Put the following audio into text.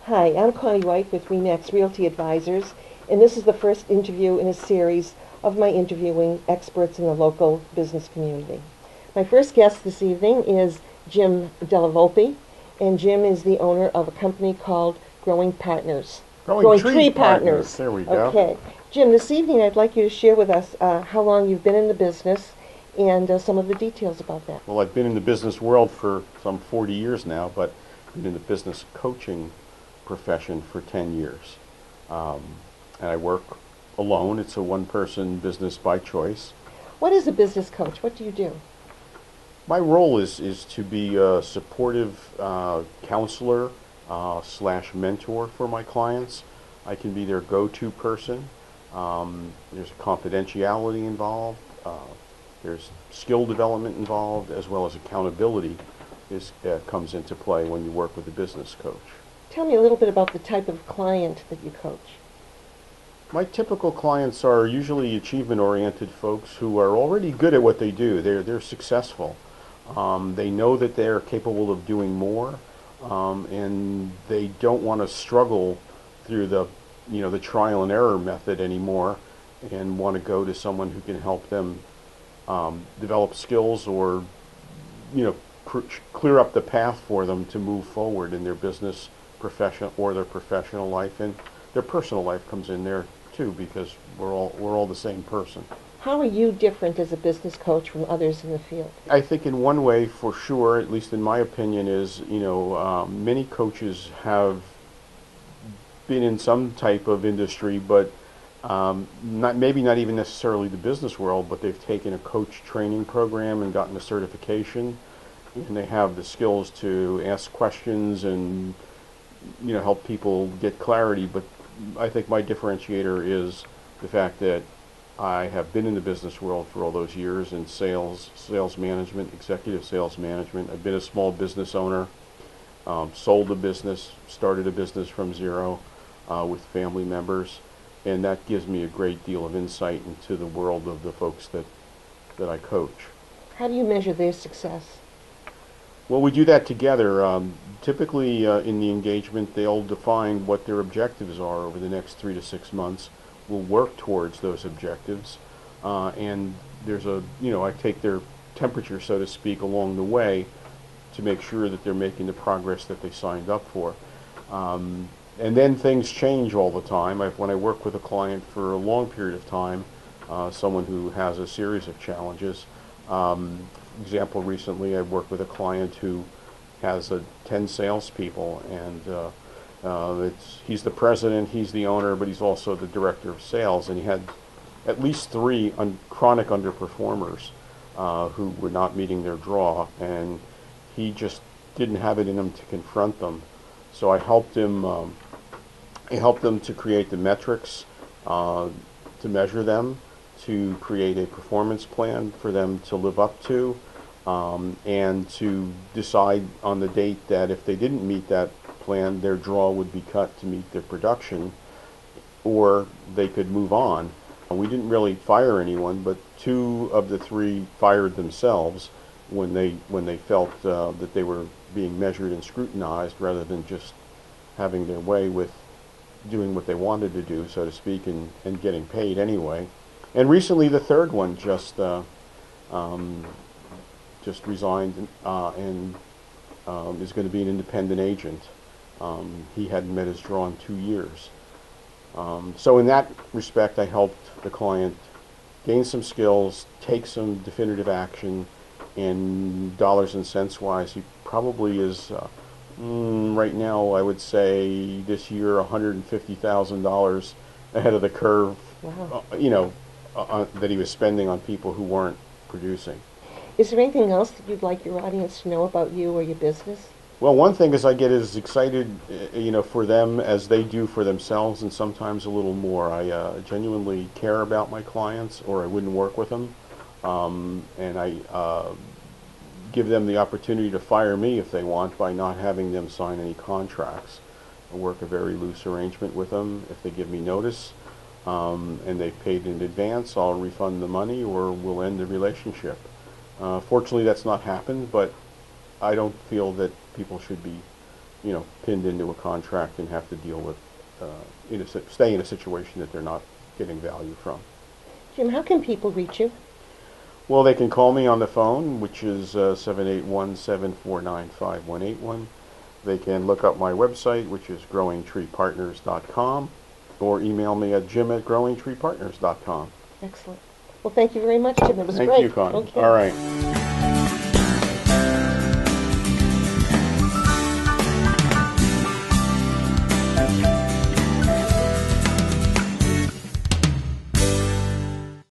Hi, I'm Connie White with RE/MAX Realty Advisors, and this is the first interview in a series of my interviewing experts in the local business community. My first guest this evening is Jim Della Volpe, and Jim is the owner of a company called Growing Partners. Growing Tree Tree Partners. Partners. There we go. Okay. Jim, this evening I'd like you to share with us how long you've been in the business and some of the details about that. Well, I've been in the business world for some 40 years now, but I've been in the business coaching profession for 10 years. Um, and I work alone. It's a one-person business by choice. What is a business coach? What do you do? My role is to be a supportive counselor slash mentor for my clients. I can be their go-to person. There's confidentiality involved. There's skill development involved, as well as accountability comes into play when you work with a business coach. Tell me a little bit about the type of client that you coach. My typical clients are usually achievement-oriented folks who are already good at what they do. They're successful. They know that they're capable of doing more, and they don't want to struggle through the trial and error method anymore, and want to go to someone who can help them develop skills or clear up the path for them to move forward in their business profession or their professional life, and their personal life comes in there too, because we're all the same person. How are you different as a business coach from others in the field? I think in one way, for sure, at least in my opinion, is many coaches have been in some type of industry, but maybe not even necessarily the business world, but they've taken a coach training program and gotten a certification, and they have the skills to ask questions and help people get clarity. But I think my differentiator is the fact that I have been in the business world for all those years in sales management, executive sales management. I've been a small business owner, sold a business, started a business from zero with family members, and that gives me a great deal of insight into the world of the folks that I coach. How do you measure their success? Well, we do that together. Typically, in the engagement, they'll define what their objectives are over the next 3 to 6 months. We'll work towards those objectives, and I take their temperature, so to speak, along the way to make sure that they're making the progress that they signed up for. And then things change all the time. When I work with a client for a long period of time, someone who has a series of challenges. Example, recently I worked with a client who has 10 salespeople, and he's the president, he's the owner, but he's also the director of sales, and he had at least 3 chronic underperformers who were not meeting their draw, and he just didn't have it in him to confront them. So I helped him to create the metrics to measure them, to create a performance plan for them to live up to, and to decide on the date that if they didn't meet that plan, their draw would be cut to meet their production, or they could move on. We didn't really fire anyone, but 2 of the 3 fired themselves when they felt that they were being measured and scrutinized rather than just having their way with doing what they wanted to do, so to speak, and getting paid anyway. And recently, the 3rd one just resigned and is going to be an independent agent. He hadn't met his draw in 2 years. So in that respect, I helped the client gain some skills, take some definitive action, and dollars and cents wise, he probably is right now, I would say this year, $150,000 ahead of the curve. Wow. That he was spending on people who weren't producing. Is there anything else that you'd like your audience to know about you or your business? Well, one thing is I get as excited, for them as they do for themselves, and sometimes a little more. I genuinely care about my clients, or I wouldn't work with them, and I give them the opportunity to fire me if they want by not having them sign any contracts. I work a very loose arrangement with them. If they give me notice, and they've paid in advance, I'll refund the money or we'll end the relationship. Fortunately, that's not happened, but I don't feel that people should be pinned into a contract and have to deal with, stay in a situation that they're not getting value from. Jim, how can people reach you? Well, they can call me on the phone, which is 781-749-5181. They can look up my website, which is growingtreepartners.com, or email me at jim@growingtreepartners.com. Excellent. Well, thank you very much, Jim. It was Thank great. you, Connie. Okay. All right.